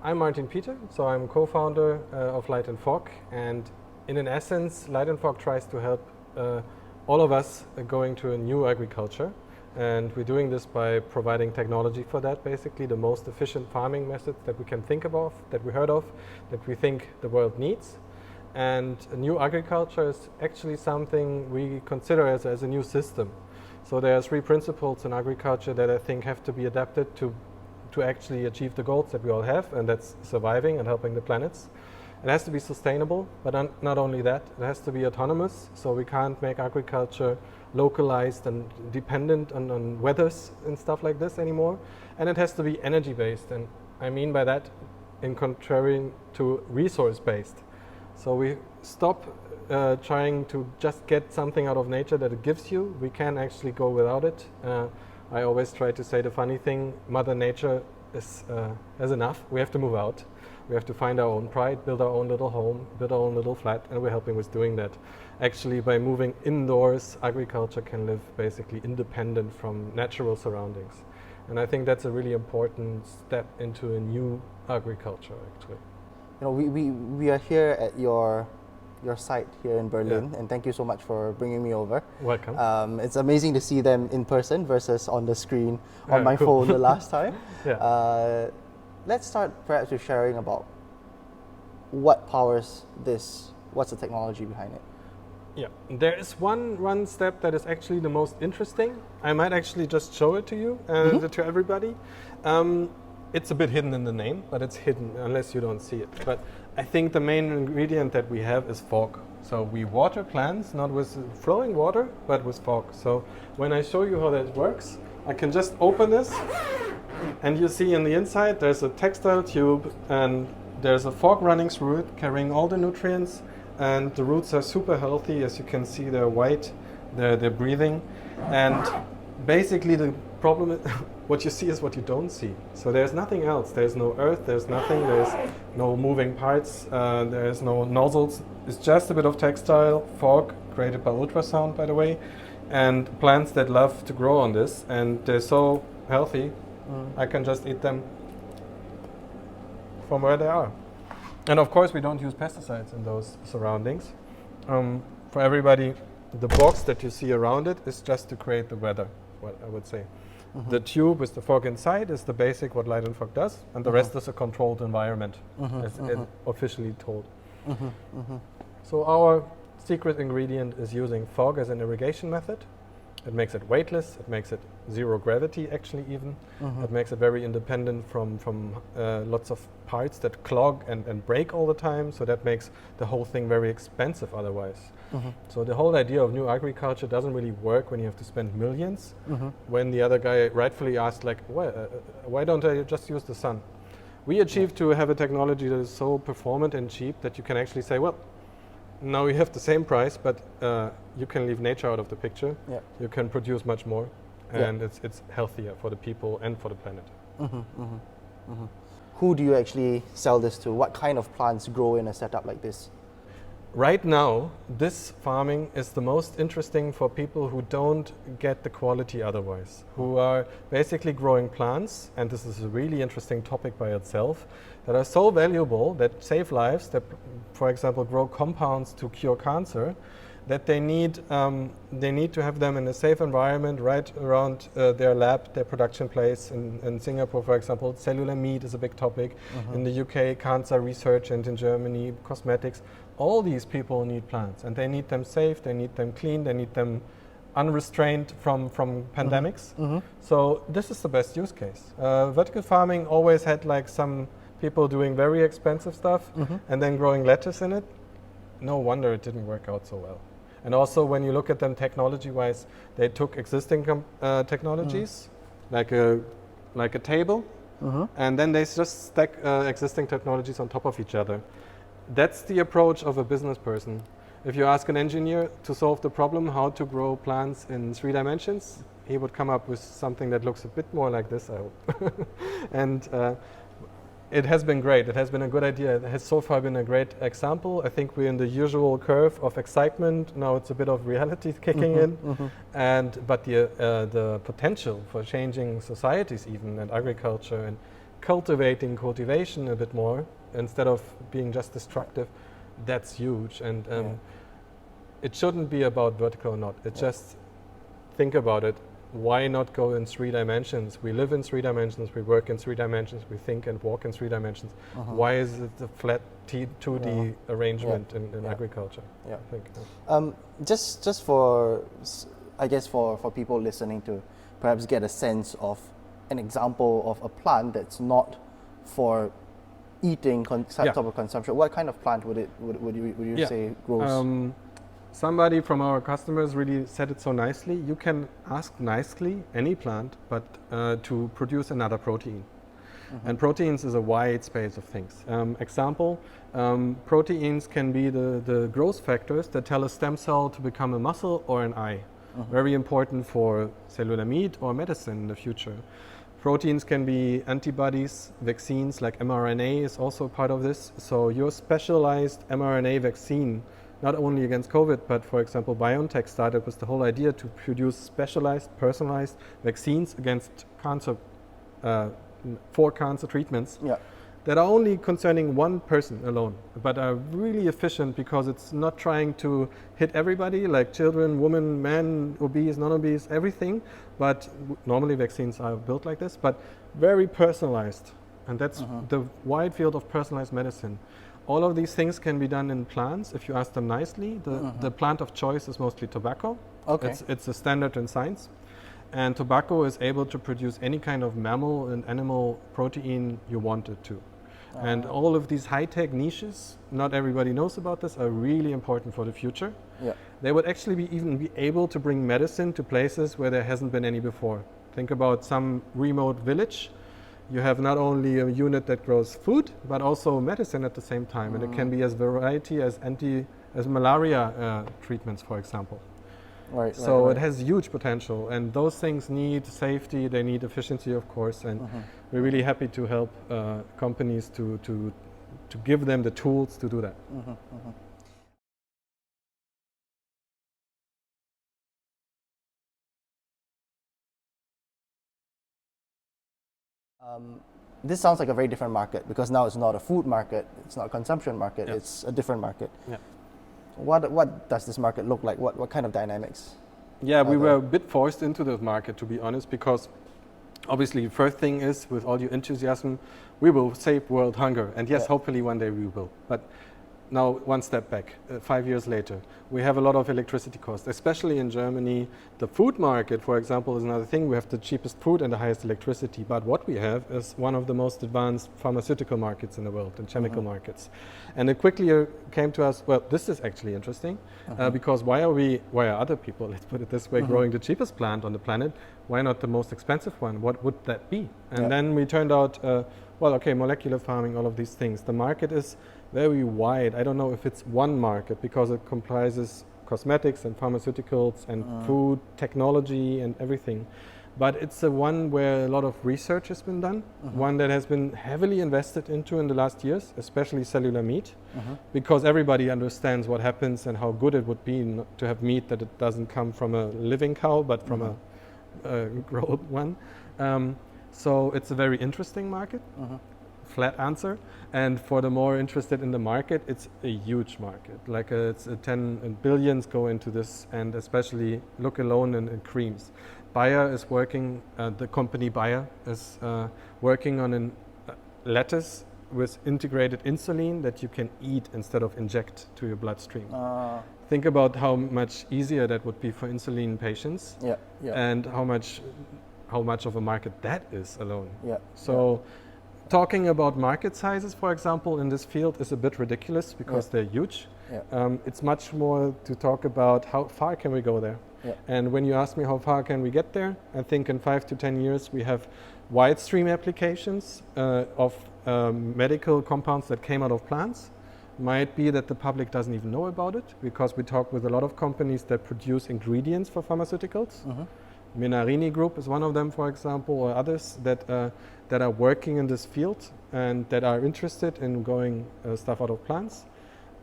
I'm Martin Peter, so I'm co-founder of Lite&Fog, and in essence, Lite&Fog tries to help all of us going to a new agriculture, and we're doing this by providing technology for that, basically the most efficient farming methods that we can think of, that we heard of, that we think the world needs. And a new agriculture is actually something we consider as a new system. So there are 3 principles in agriculture that I think have to be adapted to actually achieve the goals that we all have, and that's surviving and helping the planets. It has to be sustainable, but not only that, it has to be autonomous, so we can't make agriculture localized and dependent on weathers and stuff like this anymore. And it has to be energy-based, and I mean by that in contrary to resource-based. So we stop trying to just get something out of nature that it gives you. We can actually go without it. I always try to say the funny thing, Mother Nature has enough. We have to move out. We have to find our own pride, build our own little home, build our own little flat, and we're helping with doing that. Actually, by moving indoors, agriculture can live basically independent from natural surroundings. And I think that's a really important step into a new agriculture, actually. You know, we are here at your site here in Berlin, and thank you so much for bringing me over. Welcome. It's amazing to see them in person versus on the screen on my phone the last time. Let's start perhaps with sharing about what powers this, what's the technology behind it. Yeah, there is one step that is actually the most interesting. I might actually just show it to you and to everybody. It's a bit hidden in the name, but it's hidden unless you don't see it. But I think the main ingredient that we have is fog. So we water plants, not with flowing water, but with fog. So when I show you how that works, I can just open this, and you see in the inside there's a textile tube, and there's a fog running through it, carrying all the nutrients, and the roots are super healthy. As you can see, they're white, they're breathing, and basically the problem is what you see is what you don't see. So there's nothing else. There's no earth, there's nothing, there's no moving parts, there's no nozzles. It's just a bit of textile, fog, created by ultrasound, by the way, and plants that love to grow on this, and they're so healthy, I can just eat them from where they are. And of course we don't use pesticides in those surroundings. For everybody, the box that you see around it is just to create the weather, what I would say. The tube with the fog inside is the basic what Lite&Fog does, and the rest is a controlled environment, as officially told. So our secret ingredient is using fog as an irrigation method. It makes it weightless, it makes it zero gravity actually even. It makes it very independent from lots of parts that clog and break all the time, so that makes the whole thing very expensive otherwise. So the whole idea of new agriculture doesn't really work when you have to spend millions, when the other guy rightfully asked, like, why don't I just use the sun? We achieved to have a technology that is so performant and cheap that you can actually say, well, now you have the same price, but you can leave nature out of the picture. You can produce much more, and it's healthier for the people and for the planet. Who do you actually sell this to? What kind of plants grow in a setup like this? Right now, this farming is the most interesting for people who don't get the quality otherwise, who are basically growing plants, and this is a really interesting topic by itself, that are so valuable, that save lives, that, for example, grow compounds to cure cancer, that they need to have them in a safe environment right around their lab, their production place. In Singapore, for example, cellular meat is a big topic. In the UK, cancer research, and in Germany, cosmetics. All these people need plants, and they need them safe, they need them clean, they need them unrestrained from pandemics. So this is the best use case. Vertical farming always had like some people doing very expensive stuff and then growing lettuce in it. No wonder it didn't work out so well. And also when you look at them technology-wise, they took existing technologies, like a table, and then they just stack existing technologies on top of each other. That's the approach of a business person. If you ask an engineer to solve the problem how to grow plants in 3 dimensions, he would come up with something that looks a bit more like this, I hope. And it has been great. It has been a good idea. It has so far been a great example. I think we're in the usual curve of excitement. Now it's a bit of reality kicking in. But the potential for changing societies even, and agriculture, and cultivating cultivation a bit more instead of being just destructive, that's huge. And it shouldn't be about vertical or not. It just, think about it. Why not go in 3 dimensions? We live in 3 dimensions, we work in 3 dimensions, we think and walk in 3 dimensions. Why is it a flat 2D arrangement in agriculture? Yeah. I think. Just for, I guess for people listening to perhaps get a sense of an example of a plant that's not for eating type of consumption. What kind of plant would you say grows? Somebody from our customers really said it so nicely. You can ask nicely any plant, but to produce another protein. And proteins is a wide space of things. Example, proteins can be the growth factors that tell a stem cell to become a muscle or an eye. Very important for cellular meat or medicine in the future. Proteins can be antibodies, vaccines, like mRNA is also part of this. So your specialized mRNA vaccine, not only against COVID, but for example, BioNTech started with the whole idea to produce specialized, personalized vaccines against cancer, 4 cancer treatments that are only concerning one person alone, but are really efficient because it's not trying to hit everybody, like children, women, men, obese, non-obese, everything. But normally vaccines are built like this, but very personalized. And that's the wide field of personalized medicine. All of these things can be done in plants if you ask them nicely. The plant of choice is mostly tobacco. It's a standard in science. And tobacco is able to produce any kind of mammal and animal protein you want it to. And all of these high-tech niches, not everybody knows about this, are really important for the future. They would actually even be able to bring medicine to places where there hasn't been any before. Think about some remote village. You have not only a unit that grows food, but also medicine at the same time. And it can be as variety as malaria treatments, for example. So it has huge potential, and those things need safety, they need efficiency, of course, and we're really happy to help companies to give them the tools to do that. This sounds like a very different market, because now it's not a food market, it's not a consumption market, it's a different market. What does this market look like? What kind of dynamics? Yeah, we were a bit forced into the market, to be honest, because obviously the first thing is, with all your enthusiasm, we will save world hunger. And yes, hopefully one day we will. But now one step back, 5 years later, we have a lot of electricity costs, especially in Germany. The food market, for example, is another thing. We have the cheapest food and the highest electricity. But what we have is one of the most advanced pharmaceutical markets in the world and chemical markets. And it quickly came to us, well, this is actually interesting, because why are other people, let's put it this way, growing the cheapest plant on the planet? Why not the most expensive one? What would that be? And then we turned out, well, okay, molecular farming, all of these things. The market is very wide. I don't know if it's one market, because it comprises cosmetics and pharmaceuticals and food, technology and everything. But it's a one where a lot of research has been done, one that has been heavily invested into in the last years, especially cellular meat, because everybody understands what happens and how good it would be to have meat that it doesn't come from a living cow, but from a growed one. So it's a very interesting market. Flat answer. And for the more interested in the market, it's a huge market. Like it's 10 billions go into this, and especially look alone in creams. Bayer is working, the company Bayer is working on a lettuce with integrated insulin that you can eat instead of inject to your bloodstream. Think about how much easier that would be for insulin patients, and how much of a market that is alone. Talking about market sizes, for example, in this field is a bit ridiculous, because they're huge. It's much more to talk about how far can we go there. And when you ask me how far can we get there, I think in 5 to 10 years we have wide stream applications of medical compounds that came out of plants. Might be that the public doesn't even know about it, because we talk with a lot of companies that produce ingredients for pharmaceuticals. Menarini Group is one of them, for example, or others that are working in this field and that are interested in going stuff out of plants.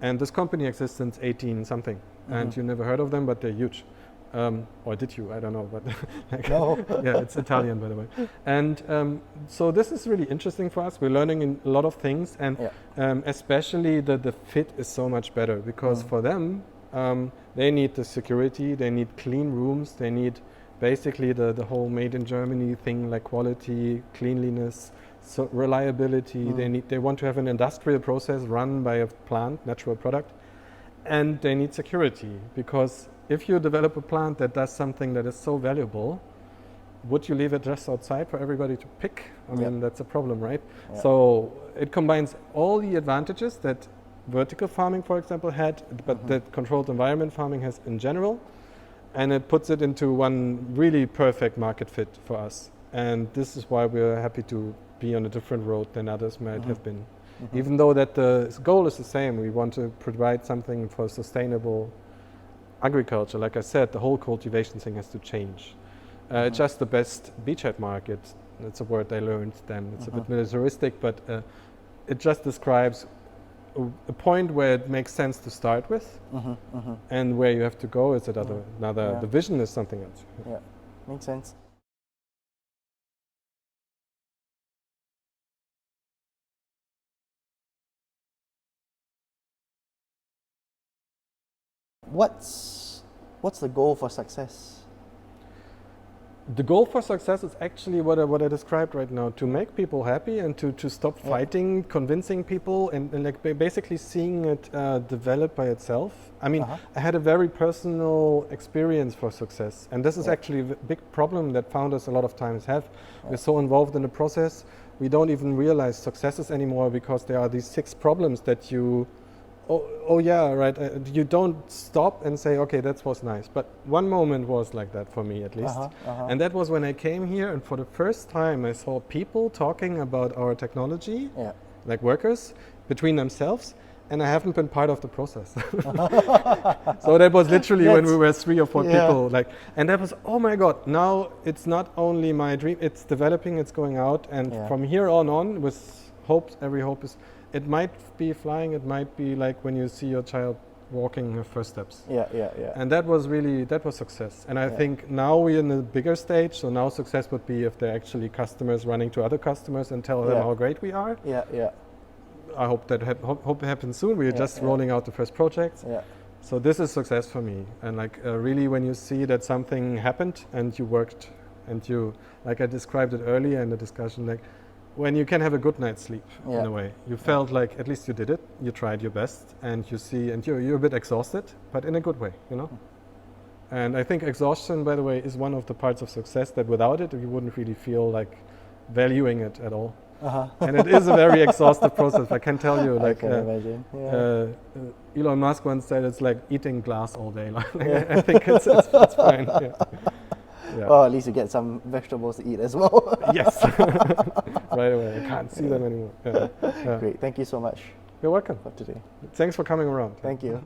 And this company exists since 18 something, and you never heard of them, but they're huge. Or did you? I don't know, but like, No. yeah, it's Italian, by the way. And so this is really interesting for us. We're learning a lot of things, and especially the fit is so much better because for them, they need the security, they need clean rooms, they need basically the whole made in Germany thing, like quality, cleanliness, so reliability. They want to have an industrial process run by a plant, natural product, and they need security because if you develop a plant that does something that is so valuable, would you leave it just outside for everybody to pick? I mean, that's a problem, right? So it combines all the advantages that vertical farming, for example, had, but that controlled environment farming has in general, and it puts it into one really perfect market fit for us. And this is why we're happy to be on a different road than others might have been. Even though that the goal is the same, we want to provide something for sustainable agriculture. Like I said, the whole cultivation thing has to change. Just the best beachhead market, that's a word I learned then. It's a bit militaristic, but it just describes a point where it makes sense to start with, and where you have to go is another. The vision is something else. Yeah, makes sense. What's the goal for success? The goal for success is actually what I described right now, to make people happy and to stop fighting, convincing people, and like basically seeing it develop by itself. I mean, I had a very personal experience for success, and this is actually a big problem that founders a lot of times have. We're so involved in the process, we don't even realize successes anymore because there are these 6 problems that you you don't stop and say, okay, that was nice. But one moment was like that for me, at least. And that was when I came here, and for the first time I saw people talking about our technology, like workers, between themselves, and I haven't been part of the process. So that was literally when we were 3 or 4 people, like, and that was, oh my God, now it's not only my dream, it's developing, it's going out, and from here on with hopes, every hope is, it might be flying, it might be like when you see your child walking her first steps. And that was success. And I think now we're in a bigger stage, so now success would be if they're actually customers running to other customers and tell them how great we are. I hope that hope it happens soon. We're just rolling out the first projects. So this is success for me. And like really when you see that something happened and you worked and you, like I described it earlier in the discussion, like when you can have a good night's sleep in a way. You felt like at least you did it, you tried your best, and you see, and you're a bit exhausted, but in a good way, you know? And I think exhaustion, by the way, is one of the parts of success that without it, you wouldn't really feel like valuing it at all. And it is a very exhaustive process, I can tell you. Like, I can imagine. Elon Musk once said it's like eating glass all day. I think it's fine. Well, at least you get some vegetables to eat as well. Yes. Right away. I can't see them anymore. Great. Thank you so much. You're welcome. For today. Thanks for coming around. Thank you.